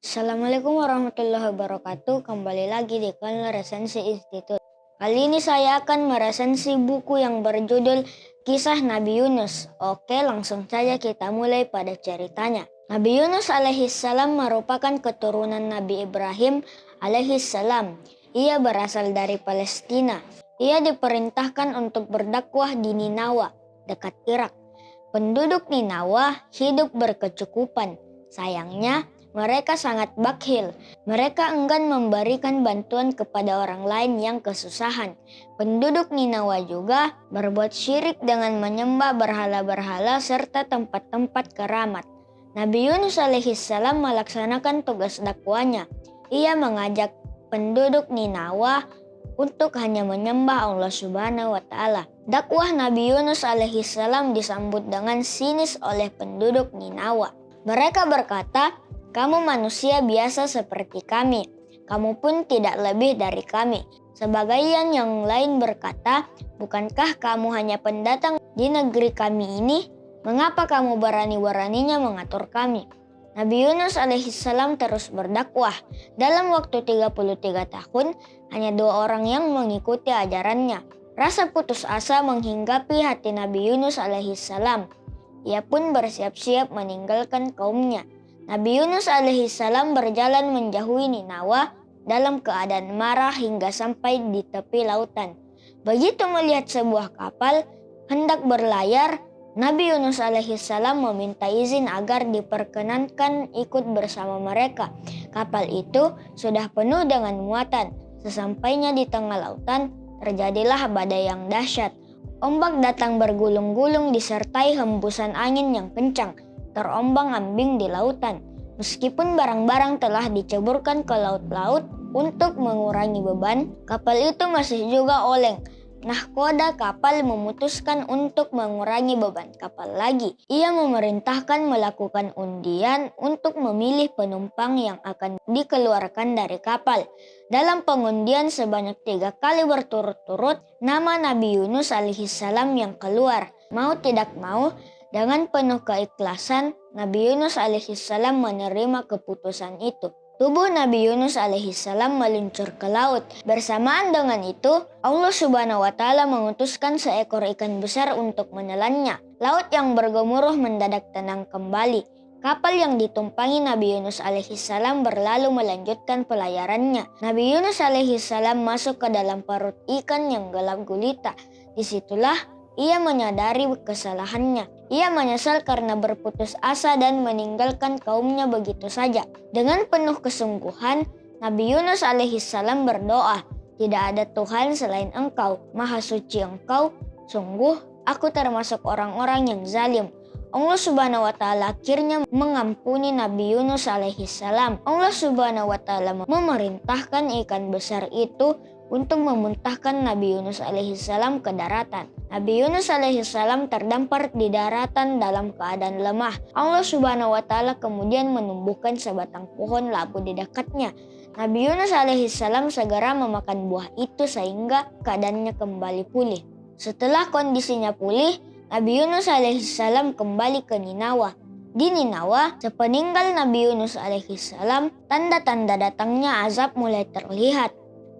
Assalamualaikum warahmatullahi wabarakatuh. Kembali lagi di kanal Resensi Institut. Kali ini saya akan meresensi buku yang berjudul Kisah Nabi Yunus. Oke, langsung saja kita mulai pada ceritanya. Nabi Yunus alaihissalam merupakan keturunan Nabi Ibrahim alaihissalam. Ia berasal dari Palestina. Ia diperintahkan untuk berdakwah di Ninawa, dekat Irak. Penduduk Ninawa hidup berkecukupan. Sayangnya, mereka sangat bakhil. Mereka enggan memberikan bantuan kepada orang lain yang kesusahan. Penduduk Ninawa juga berbuat syirik dengan menyembah berhala-berhala serta tempat-tempat keramat. Nabi Yunus alaihissalam melaksanakan tugas dakwahnya. Ia mengajak penduduk Ninawa untuk hanya menyembah Allah Subhanahu wa Ta'ala. Dakwah Nabi Yunus alaihissalam disambut dengan sinis oleh penduduk Ninawa. Mereka berkata, "Kamu manusia biasa seperti kami. Kamu pun tidak lebih dari kami." Sebagian yang lain berkata, "Bukankah kamu hanya pendatang di negeri kami ini? Mengapa kamu berani-beraninya mengatur kami?" Nabi Yunus alaihissalam terus berdakwah. Dalam waktu 33 tahun, hanya 2 orang yang mengikuti ajarannya. Rasa putus asa menghinggapi hati Nabi Yunus alaihissalam. Ia pun bersiap-siap meninggalkan kaumnya. Nabi Yunus alaihissalam berjalan menjauhi Ninawa dalam keadaan marah hingga sampai di tepi lautan. Begitu melihat sebuah kapal hendak berlayar, Nabi Yunus alaihissalam meminta izin agar diperkenankan ikut bersama mereka. Kapal itu sudah penuh dengan muatan. Sesampainya di tengah lautan, terjadilah badai yang dahsyat. Ombak datang bergulung-gulung disertai hembusan angin yang kencang, terombang-ambing di lautan. Meskipun barang-barang telah diceburkan ke laut-laut untuk mengurangi beban, kapal itu masih juga oleng. Nahkoda kapal memutuskan untuk mengurangi beban kapal lagi. Ia memerintahkan melakukan undian untuk memilih penumpang yang akan dikeluarkan dari kapal. Dalam pengundian sebanyak 3 kali berturut-turut, nama Nabi Yunus alaihissalam yang keluar. Mau tidak mau, dengan penuh keikhlasan, Nabi Yunus alaihissalam menerima keputusan itu. Tubuh Nabi Yunus alaihissalam meluncur ke laut. Bersamaan dengan itu, Allah Subhanahu wa Ta'ala mengutuskan seekor ikan besar untuk menelannya. Laut yang bergemuruh mendadak tenang kembali. Kapal yang ditumpangi Nabi Yunus alaihissalam berlalu melanjutkan pelayarannya. Nabi Yunus alaihissalam masuk ke dalam perut ikan yang gelap gulita. Disitulah ia menyadari kesalahannya. Ia menyesal karena berputus asa dan meninggalkan kaumnya begitu saja. Dengan penuh kesungguhan, Nabi Yunus alaihissalam berdoa, "Tidak ada Tuhan selain Engkau, Maha Suci Engkau. Sungguh, aku termasuk orang-orang yang zalim." Allah Subhanahu wa Ta'ala akhirnya mengampuni Nabi Yunus alaihissalam. Allah Subhanahu wa Ta'ala memerintahkan ikan besar itu untuk memuntahkan Nabi Yunus alaihissalam ke daratan. Nabi Yunus alaihissalam terdampar di daratan dalam keadaan lemah. Allah Subhanahu wa Ta'ala kemudian menumbuhkan sebatang pohon labu di dekatnya. Nabi Yunus alaihissalam segera memakan buah itu sehingga keadaannya kembali pulih. Setelah kondisinya pulih, Nabi Yunus alaihissalam kembali ke Ninawa. Di Ninawa, sepeninggal Nabi Yunus alaihissalam, tanda-tanda datangnya azab mulai terlihat.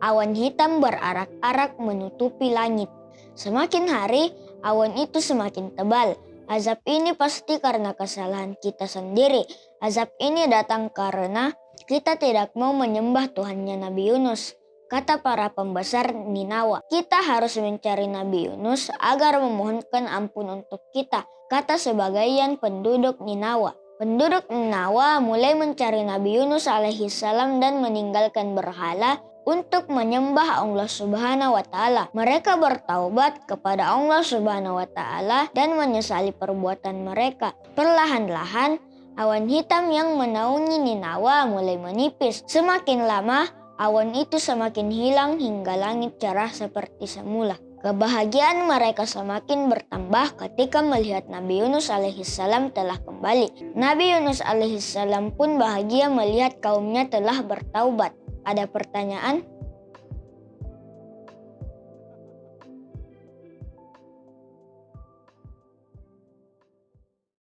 Awan hitam berarak-arak menutupi langit. Semakin hari, awan itu semakin tebal. Azab ini pasti karena kesalahan kita sendiri. Azab ini datang karena kita tidak mau menyembah Tuhannya Nabi Yunus. Kata para pembesar Ninawa, "Kita harus mencari Nabi Yunus agar memohonkan ampun untuk kita," kata sebagian penduduk Ninawa. Penduduk Ninawa mulai mencari Nabi Yunus alaihissalam dan meninggalkan berhala untuk menyembah Allah Subhanahu wa Ta'ala. Mereka bertaubat kepada Allah Subhanahu wa Ta'ala dan menyesali perbuatan mereka. Perlahan-lahan, awan hitam yang menaungi Ninawa mulai menipis. Semakin lama, awan itu semakin hilang hingga langit cerah seperti semula. Kebahagiaan mereka semakin bertambah ketika melihat Nabi Yunus alaihissalam telah kembali. Nabi Yunus alaihissalam pun bahagia melihat kaumnya telah bertaubat. Ada pertanyaan?